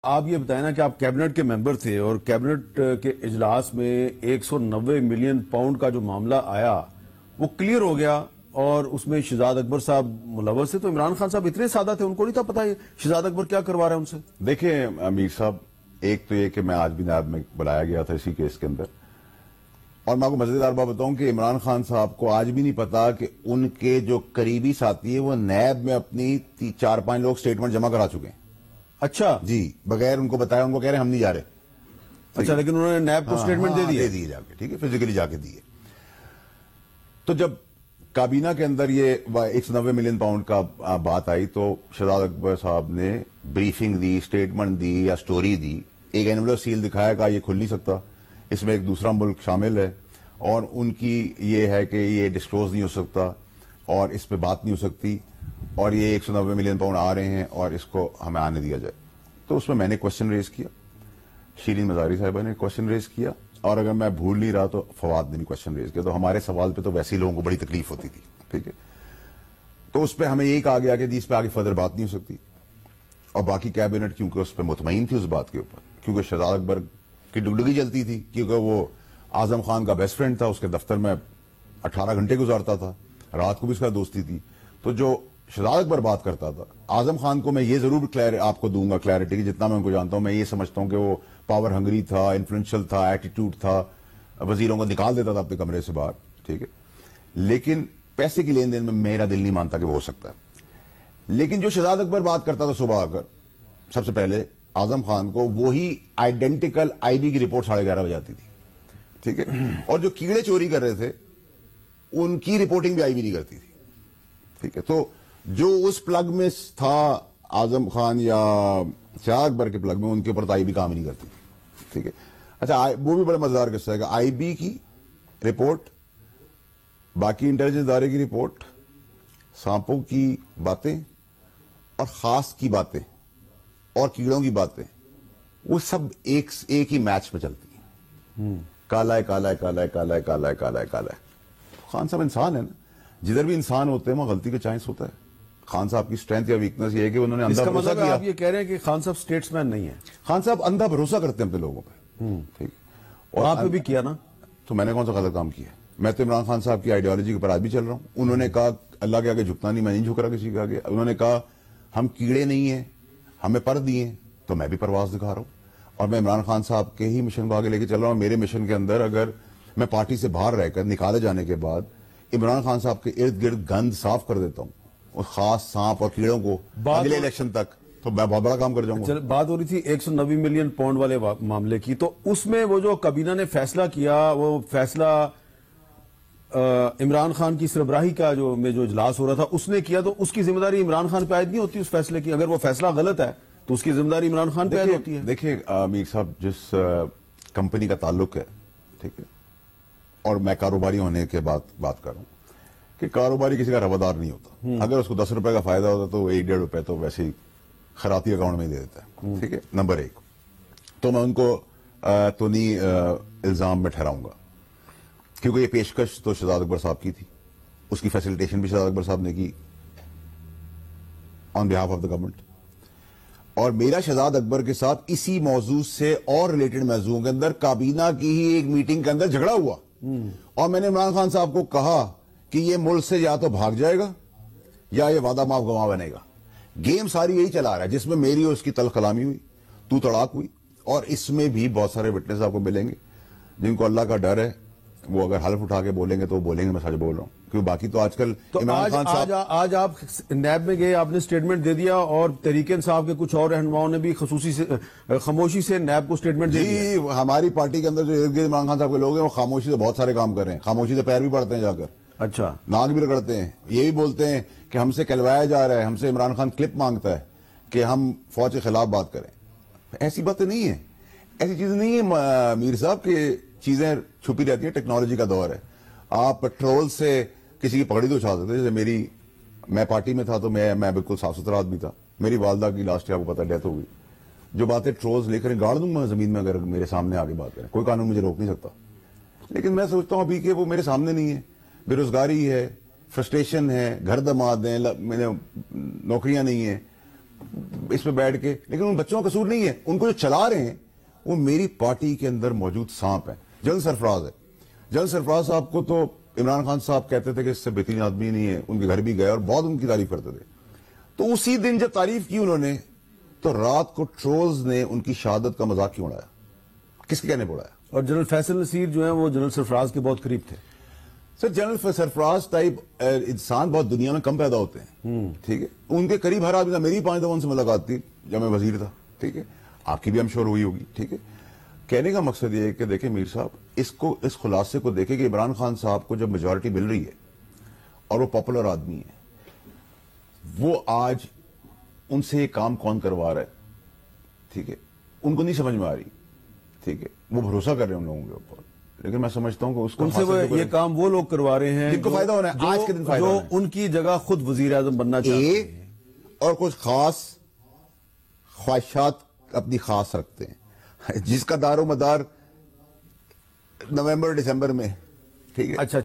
آپ یہ بتائیں نا کہ آپ کیبنٹ کے ممبر تھے اور کیبنٹ کے اجلاس میں 190 ملین پاؤنڈ کا جو معاملہ آیا وہ کلیئر ہو گیا اور اس میں شہزاد اکبر صاحب ملوث تھے. تو عمران خان صاحب اتنے سادہ تھے, ان کو نہیں تھا پتا شہزاد اکبر کیا کروا رہے ہیں ان سے؟ دیکھیں امیر صاحب, ایک تو یہ کہ میں آج بھی نیب میں بلایا گیا تھا اسی کیس کے اندر, اور میں آپ کو مزیدار بات بتاؤں کہ عمران خان صاحب کو آج بھی نہیں پتا کہ ان کے جو قریبی ساتھی ہیں وہ نیب میں اپنی 4-5 لوگ سٹیٹمنٹ جمع کرا چکے ہیں. اچھا جی, بغیر ان کو بتایا, ان کو کہہ رہے ہیں ہم نہیں جا رہے. اچھا, لیکن انہوں نے نیب کو سٹیٹمنٹ دے دیے جا کے, ٹھیک ہے, فزیکلی جا کے دیے. تو جب کابینہ کے اندر یہ 190 ملین پاؤنڈ کا بات آئی تو شہزاد اکبر صاحب نے بریفنگ دی, سٹیٹمنٹ دی یا سٹوری دی, ایک اینولر سیل دکھایا کہ یہ کھل نہیں سکتا, اس میں ایک دوسرا ملک شامل ہے اور ان کی یہ ہے کہ یہ ڈسکلوز نہیں ہو سکتا اور اس پہ بات نہیں ہو سکتی اور یہ 190 ملین پاؤنڈ آ رہے ہیں اور اس کو ہمیں آنے دیا جائے. تو اس میں نے کوشچن ریز کیا, شیرین مزاری صاحبہ نے کوشچن ریز کیا, اور اگر میں بھول نہیں رہا تو فواد نے بھی کوشچن ریز کیا. تو ہمارے سوال پہ تو ویسے ہی لوگوں کو بڑی تکلیف ہوتی تھی, ٹھیک ہے. تو اس پہ ہمیں یہی کہا گیا کہ اس پہ آگے فردر بات نہیں ہو سکتی, اور باقی کیبنٹ کیونکہ اس پہ مطمئن تھی اس بات کے اوپر, کیونکہ شہزاد اکبر کی ڈگڈگی جلتی تھی, کیونکہ وہ اعظم خان کا بیسٹ فرینڈ تھا, اس کے دفتر میں 18 گھنٹے گزارتا تھا, رات کو بھی اس کا دوستی تھی. تو جو شہزاد اکبر بات کرتا تھا, اعظم خان کو میں یہ ضرور آپ کو دوں گا کلیئرٹی کہ جتنا میں ان کو جانتا ہوں, میں یہ سمجھتا ہوں کہ وہ پاور ہنگری تھا, انفلوئنشل تھا, ایٹیٹیوڈ تھا, وزیروں کو نکال دیتا تھا اپنے کمرے سے باہر, ٹھیک ہے. لیکن پیسے کی لین دین میں میرا دل نہیں مانتا کہ وہ ہو سکتا ہے. لیکن جو شہزاد اکبر بات کرتا تھا صبح آ کر, سب سے پہلے اعظم خان کو وہی آئیڈینٹیکل آئی بی کی رپورٹ 11:30 بجے آتی تھی, ٹھیک ہے, اور جو کیڑے چوری کر رہے تھے ان کی رپورٹنگ بھی آئی بی نہیں کرتی تھی, ٹھیک ہے. تو جو اس پلگ میں تھا اعظم خان یا شہزاد اکبر کے پلگ میں, ان کے اوپر تو آئی بی کام ہی نہیں کرتی, ٹھیک ہے. اچھا, وہ بھی بڑا مزیدار قصہ ہے کہ آئی بی کی رپورٹ, باقی انٹیلیجنس ادارے کی رپورٹ, سانپوں کی باتیں اور خاص کی باتیں اور کیڑوں کی باتیں, وہ سب ایک ہی میچ میں چلتی ہیں. کالا ہے, کالا ہے, کالا ہے, کالا ہے, کالا ہے, کالا ہے, کالا ہے. خان صاحب انسان ہے نا, جدھر بھی انسان ہوتے ہیں وہاں غلطی کا چانس ہوتا ہے. خان صاحب کی اسٹرینتھ یا ویکنس یہ ہے کہ انہوں نے اندھا بھروسہ کیا. آپ یہ کہہ رہے ہیں کہ خان صاحب اسٹیٹس مین نہیں ہے؟ خان صاحب اندھا بھروسہ کرتے ہیں اپنے لوگوں پہ, ٹھیک ہے. اور آپ نے بھی کیا نا, تو میں نے کون سا غلط کام کیا؟ میں تو عمران خان صاحب کی آئیڈیالوجی کے اوپر آج بھی چل رہا ہوں. انہوں نے کہا اللہ کے آگے جھکنا نہیں, میں نہیں جھک رہا کسی کے آگے. انہوں نے کہا ہم کیڑے نہیں ہیں, ہمیں پر دیے, تو میں بھی پرواز دکھا رہا ہوں, اور میں عمران خان صاحب کے ہی مشن کو آگے لے کے چل رہا ہوں. میرے مشن کے اندر اگر میں پارٹی سے باہر رہ کر نکالے جانے کے بعد عمران خان صاحب کے ارد گرد گند صاف کر دیتا ہوں, اور خاص سانپ اور کیڑوں کو اگلے الیکشن تک, تو میں بہت بڑا کام کر جاؤں گا. بات ہو رہی تھی 190 ملین پاؤنڈ والے معاملے کی, تو اس میں وہ جو کابینہ نے فیصلہ کیا, وہ فیصلہ عمران خان کی سربراہی کا جو اجلاس ہو رہا تھا اس نے کیا, تو اس کی ذمہ داری عمران خان پہ عائد نہیں ہوتی اس فیصلے کی؟ اگر وہ فیصلہ غلط ہے تو اس کی ذمہ داری عمران خان پہ عائد ہوتی ہے. دیکھیں امیر صاحب, جس کمپنی کا تعلق ہے, ٹھیک ہے, اور میں کاروباری ہونے کے بات کر رہا ہوں کہ کاروباری کسی کا روادار نہیں ہوتا. اگر اس کو 10 روپے کا فائدہ ہوتا تو 1-1.5 روپے تو ویسے ہی خیراتی اکاؤنٹ میں دے دیتا ہے, ٹھیک ہے, نمبر 1. تو میں ان کو تو نہیں الزام میں ٹھہراؤں گا, کیونکہ یہ پیشکش تو شہزاد اکبر صاحب کی تھی, اس کی فیسیلیٹیشن بھی شہزاد اکبر صاحب نے کی آن بہاف آف دا گورنمنٹ. اور میرا شہزاد اکبر کے ساتھ اسی موضوع سے اور ریلیٹڈ موضوعوں کے اندر کابینہ کی ہی ایک میٹنگ کے اندر جھگڑا ہوا, اور میں نے عمران خان صاحب کو کہا کہ یہ ملک سے یا تو بھاگ جائے گا یا یہ وعدہ معاف گواہ بنے گا. گیم ساری یہی چلا رہا ہے, جس میں میری اور اس کی تلخ کلامی ہوئی, تو تڑاک ہوئی, اور اس میں بھی بہت سارے وٹنس آپ کو ملیں گے جن کو اللہ کا ڈر ہے, وہ اگر حلف اٹھا کے بولیں گے تو وہ بولیں گے میں سچ بول رہا ہوں. کیونکہ باقی تو آج کل عمران خان صاحب, آج آپ نیب میں گئے, آپ نے سٹیٹمنٹ دے دیا, اور تحریک انصاف کے کچھ اور رہنماؤں نے بھی خاموشی سے نیب کو سٹیٹمنٹ دے دیا. جی, ہماری پارٹی کے اندر جو ارد گرد عمران خان صاحب کے لوگ ہیں وہ خاموشی سے بہت سارے کام کر رہے ہیں, خاموشی سے پیر بھی پڑتے ہیں جا کر, اچھا, ناک بھی رگڑتے ہیں, یہ بھی بولتے ہیں کہ ہم سے کہلوایا جا رہا ہے, ہم سے عمران خان کلپ مانگتا ہے کہ ہم فوج کے خلاف بات کریں. ایسی باتیں نہیں ہیں, ایسی چیزیں نہیں ہیں میر صاحب کہ چیزیں چھپی رہتی ہیں. ٹیکنالوجی کا دور ہے, آپ پیٹرول سے کسی کی پگڑی تو اچھا سکتے. جیسے میں پارٹی میں تھا تو میں بالکل صاف ستھرا آدمی تھا, میری والدہ کی لاسٹ آپ کو پتا ڈیتھ ہو گئی. جو باتیں ٹرولز لے کر گاڑ دوں گا زمین میں اگر میرے سامنے آگے بات کریں, کوئی قانون مجھے روک نہیں سکتا. لیکن میں سوچتا ہوں ابھی کہ وہ میرے سامنے نہیں ہے, بے روزگاری ہے, فرسٹریشن ہے, گھر دماد ہیں, نوکریاں نہیں ہیں, اس پہ بیٹھ کے, لیکن ان بچوں کا قصور نہیں ہے, ان کو جو چلا رہے ہیں وہ میری پارٹی کے اندر موجود سانپ ہے, جنرل سرفراز ہے. جنرل سرفراز صاحب کو تو عمران خان صاحب کہتے تھے کہ اس سے بہترین آدمی نہیں ہے, ان کے گھر بھی گئے اور بہت ان کی تعریف کرتے تھے. تو اسی دن جب تعریف کی انہوں نے, تو رات کو ٹرولز نے ان کی شہادت کا مذاق کیوں اڑایا, کس کے کہنے پہ اڑایا؟ اور جنرل فیصل نصیر جو ہیں وہ جنرل سرفراز کے بہت قریب تھے. سر جنرل سرفراز ٹائپ انسان بہت دنیا میں کم پیدا ہوتے ہیں, ٹھیک ہے, ان کے قریب ہر آدمی, میری 5 دفعہ ان سے ملاقات تھی جب میں وزیر تھا, ٹھیک ہے, آپ کی بھی ہم شور ہوئی ہوگی, ٹھیک ہے. کہنے کا مقصد یہ ہے کہ دیکھیں میر صاحب, اس خلاصے کو دیکھیں کہ عمران خان صاحب کو جب میجورٹی مل رہی ہے اور وہ پاپولر آدمی ہے, وہ آج ان سے یہ کام کون کروا رہا ہے, ٹھیک ہے, ان کو نہیں سمجھ میں آ رہی, ٹھیک ہے, وہ بھروسہ کر رہے ہیں ان لوگوں کے اوپر, لیکن میں سمجھتا ہوں کہ اس کو ان سے یہ کام وہ لوگ کروا رہے ہیں جن کو فائدہ ہونا ہے, آج کے دن فائدہ جو ہونا ہے, ان کی جگہ خود وزیر اعظم بننا چاہتے ہیں اور کچھ خاص خواہشات اپنی خاص رکھتے ہیں, جس کا دار و مدار نومبر دسمبر میں, ٹھیک ہے. اچھا.